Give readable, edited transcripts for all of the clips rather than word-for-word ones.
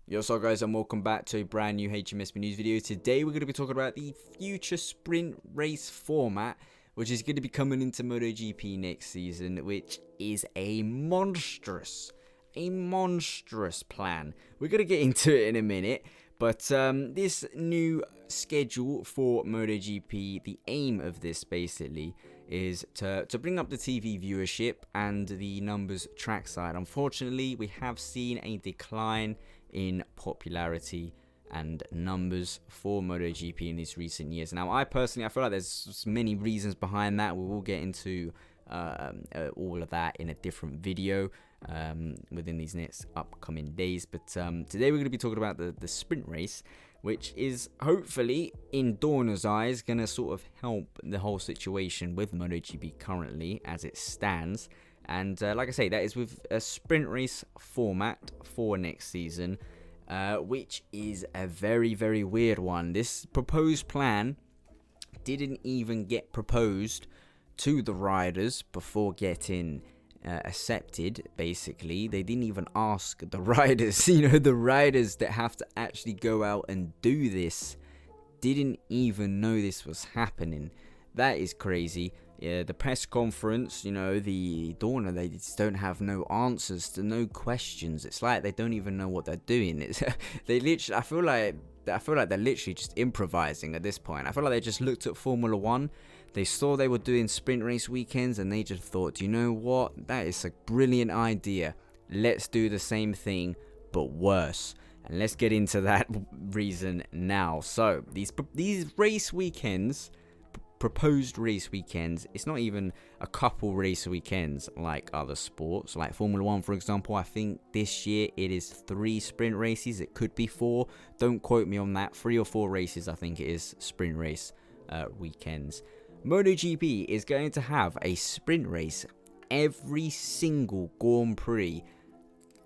Yo, so guys, and welcome back to a brand new Hijomeatman news video. Today we're going to be talking about the future sprint race format, which is going to be coming into MotoGP next season, which is a monstrous plan. We're going to get into it in a minute, but this new schedule for MotoGP, the aim of this basically is to bring up the TV viewership and the numbers trackside. Unfortunately, we have seen a decline in popularity and numbers for MotoGP in these recent years. Now, I feel like there's many reasons behind that. We will get into all of that in a different video within these next upcoming days. But today we're going to be talking about the sprint race, which is hopefully, in Dorna's eyes, going to sort of help the whole situation with MotoGP currently as it stands. And like I say, that is with a sprint race format for next season, which is a very, very weird one. This proposed plan didn't even get proposed to the riders before getting accepted, basically. They didn't even ask the riders. The riders that have to actually go out and do this didn't even know this was happening. That is crazy. Yeah, the press conference, the Dorna, they just don't have no answers to no questions. It's like they don't even know what they're doing. They literally, I feel like they're literally just improvising at this point. I feel like they just looked at Formula One. They saw they were doing sprint race weekends, and they just thought, you know what? That is a brilliant idea. Let's do the same thing, but worse. And let's get into that reason now. So these race weekends. Proposed race weekends, it's not even a couple race weekends like other sports, like Formula One, for example. I think this year it is 3 sprint races. It could be 4. Don't quote me on that. 3 or 4 races, I think it is, sprint race weekends. MotoGP is going to have a sprint race every single Grand Prix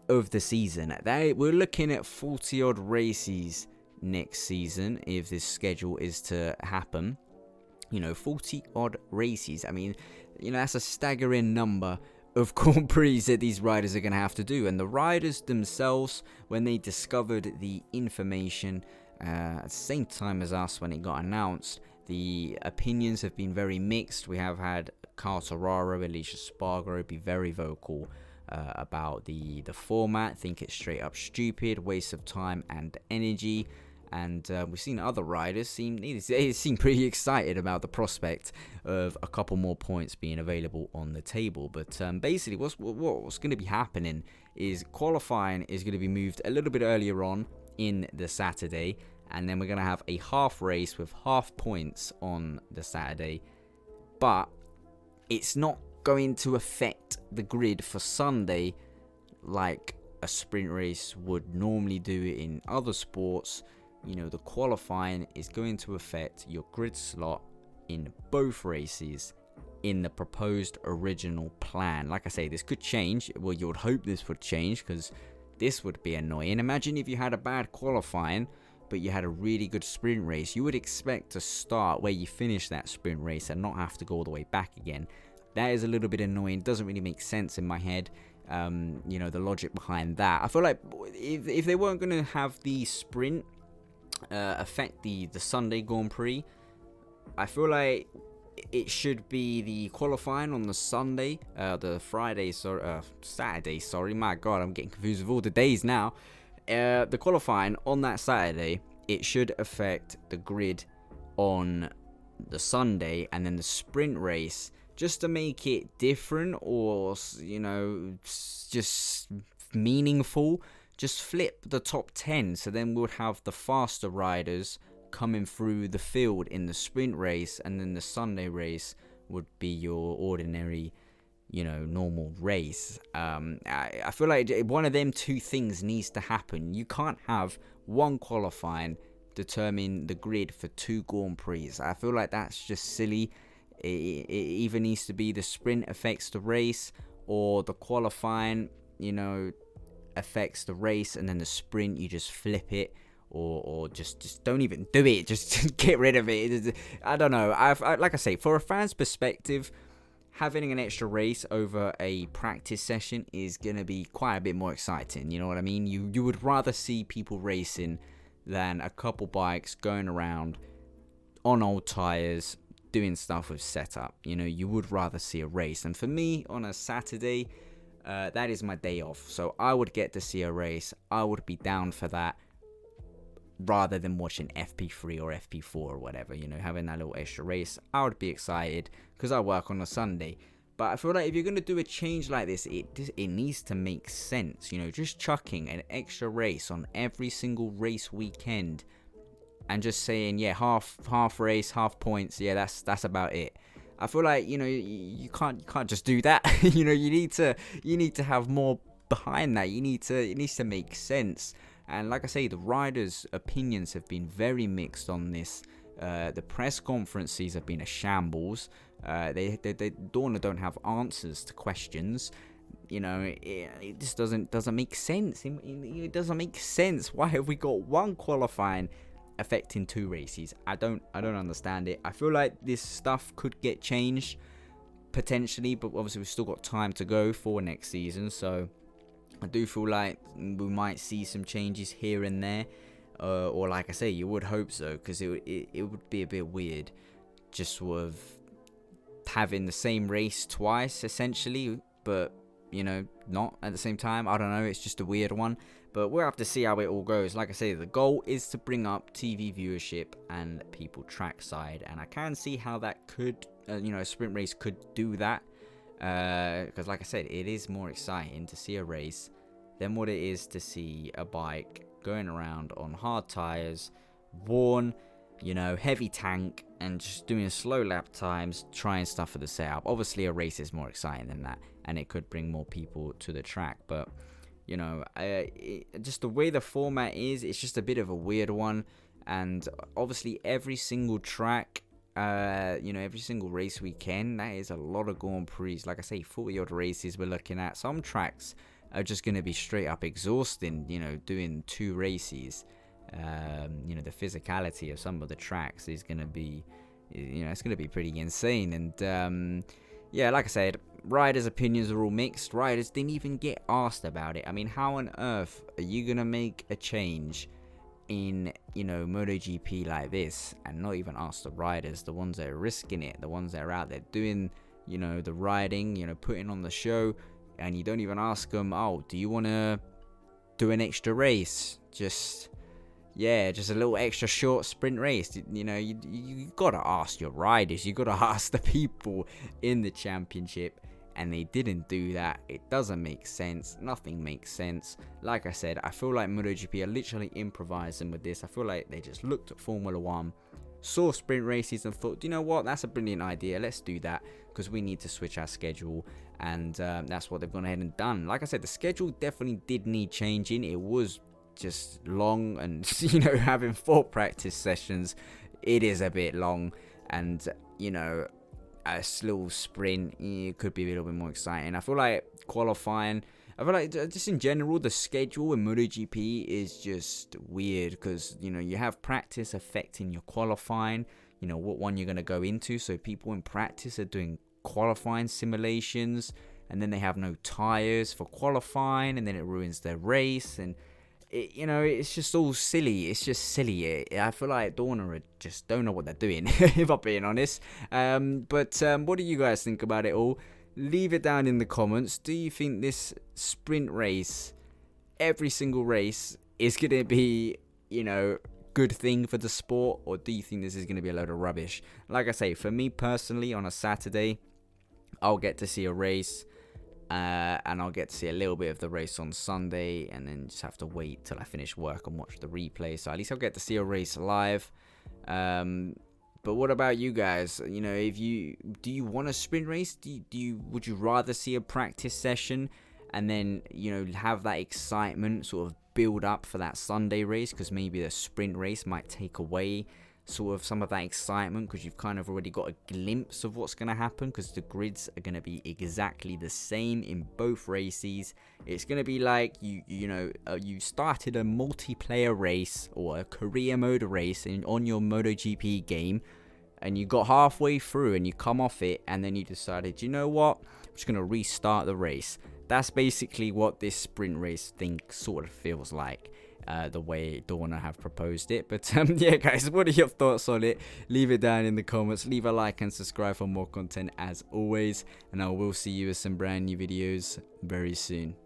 of the season. We're looking at 40 odd races next season if this schedule is to happen. 40 odd races. I mean, that's a staggering number of Grand Prix that these riders are going to have to do. And the riders themselves, when they discovered the information at the same time as us when it got announced, the opinions have been very mixed. We have had Quartararo, Alicia Spargo be very vocal about the format, think it's straight up stupid, waste of time and energy. And we've seen other riders seem pretty excited about the prospect of a couple more points being available on the table. But basically, what's going to be happening is qualifying is going to be moved a little bit earlier on in the Saturday, and then we're going to have a half race with half points on the Saturday. But it's not going to affect the grid for Sunday like a sprint race would normally do in other sports. The qualifying is going to affect your grid slot in both races in the proposed original plan. Like I say, this could change. Well, you would hope this would change, because this would be annoying. Imagine if you had a bad qualifying, but you had a really good sprint race. You would expect to start where you finish that sprint race and not have to go all the way back again. That is a little bit annoying. Doesn't really make sense in my head. The logic behind that. I feel like if they weren't going to have the sprint affect the Sunday Grand Prix, I feel like it should be the qualifying on the Sunday, Saturday, sorry, my god, I'm getting confused with all the days now. The qualifying on that Saturday, it should affect the grid on the Sunday, and then the sprint race, just to make it different or, just meaningful, just flip the top 10, so then we'll have the faster riders coming through the field in the sprint race, and then the Sunday race would be your ordinary, normal race. I feel like one of them two things needs to happen. You can't have one qualifying determine the grid for 2 Grand Prix. I feel like that's just silly. It either needs to be the sprint affects the race, or the qualifying, affects the race, and then the sprint you just flip it, or just don't even do it. Just get rid of it. I don't know. Like I say, for a fan's perspective, having an extra race over a practice session is going to be quite a bit more exciting. You know what I mean? You would rather see people racing than a couple bikes going around on old tires doing stuff with setup. You know, you would rather see a race. And for me, on a Saturday, that is my day off. So I would get to see a race. I would be down for that rather than watching FP3 or FP4 or whatever. You know, having that little extra race, I would be excited because I work on a Sunday. But I feel like if you're going to do a change like this, it needs to make sense. You know, just chucking an extra race on every single race weekend and just saying, yeah, half race, half points. Yeah, that's about it. I feel like, you know, you can't just do that. You know, you need to have more behind that. It needs to make sense. And like I say, the riders' opinions have been very mixed on this. The press conferences have been a shambles. Dorna don't have answers to questions. You know, it just doesn't make sense. It doesn't make sense. Why have we got one qualifying affecting two races? I don't understand it. I feel like this stuff could get changed potentially, but obviously we've still got time to go for next season. So I do feel like we might see some changes here and there. Or like I say, you would hope so, because it would be a bit weird just sort of having the same race twice essentially, but you know, not at the same time. I don't know, it's just a weird one, but we'll have to see how it all goes. Like I say, the goal is to bring up TV viewership and people trackside, and I can see how that could you know, a sprint race could do that, because like I said, it is more exciting to see a race than what it is to see a bike going around on hard tires, worn, you know, heavy tank, and just doing slow lap times, trying stuff for the setup. Obviously a race is more exciting than that, and it could bring more people to the track, but you know, just the way the format is, it's just a bit of a weird one. And obviously every single track, you know, every single race weekend, that is a lot of Grand Prix. Like I say, 40 odd races we're looking at. Some tracks are just going to be straight up exhausting, you know, doing two races. You know, the physicality of some of the tracks is going to be, you know, it's going to be pretty insane. And yeah, like I said, riders' opinions are all mixed. Riders didn't even get asked about it. I mean, how on earth are you going to make a change in, you know, MotoGP like this and not even ask the riders, the ones that are risking it, the ones that are out there doing, you know, the riding, you know, putting on the show, and you don't even ask them, oh, do you want to do an extra race? Just a little extra short sprint race. You know, you gotta ask your riders, you gotta ask the people in the championship, and they didn't do that. It doesn't make sense. Nothing makes sense. Like I said, I feel like MotoGP are literally improvising with this. I feel like they just looked at Formula 1, saw sprint races, and thought, you know what, that's a brilliant idea, let's do that, because we need to switch our schedule. And that's what they've gone ahead and done. Like I said, the schedule definitely did need changing. It was just long, and you know, having 4 practice sessions, it is a bit long. And you know, a slow sprint, it could be a little bit more exciting. I feel like qualifying, I feel like just in general, the schedule in MotoGP is just weird, because you know, you have practice affecting your qualifying, you know, what one you're going to go into. So people in practice are doing qualifying simulations, and then they have no tires for qualifying, and then it ruins their race. And it, you know, it's just all silly. It's just silly. I feel like Dorna just don't know what they're doing, if I'm being honest. But what do you guys think about it all? Leave it down in the comments. Do you think this sprint race, every single race, is going to be, you know, good thing for the sport, or do you think this is going to be a load of rubbish? Like I say, for me personally, on a Saturday, I'll get to see a race, and I'll get to see a little bit of the race on Sunday, and then just have to wait till I finish work and watch the replay. So at least I'll get to see a race live. But what about you guys? You know, do you want a sprint race? Would you rather see a practice session and then, you know, have that excitement sort of build up for that Sunday race, because maybe the sprint race might take away sort of some of that excitement, because you've kind of already got a glimpse of what's going to happen, because the grids are going to be exactly the same in both races. It's going to be like you started a multiplayer race or a career mode race on your MotoGP game. and you got halfway through and you come off it, and then you decided, you know what, I'm just going to restart the race. That's basically what this sprint race thing sort of feels like, the way Dorna have proposed it. But yeah, guys, what are your thoughts on it? Leave it down in the comments. Leave a like and subscribe for more content as always, and I will see you with some brand new videos very soon.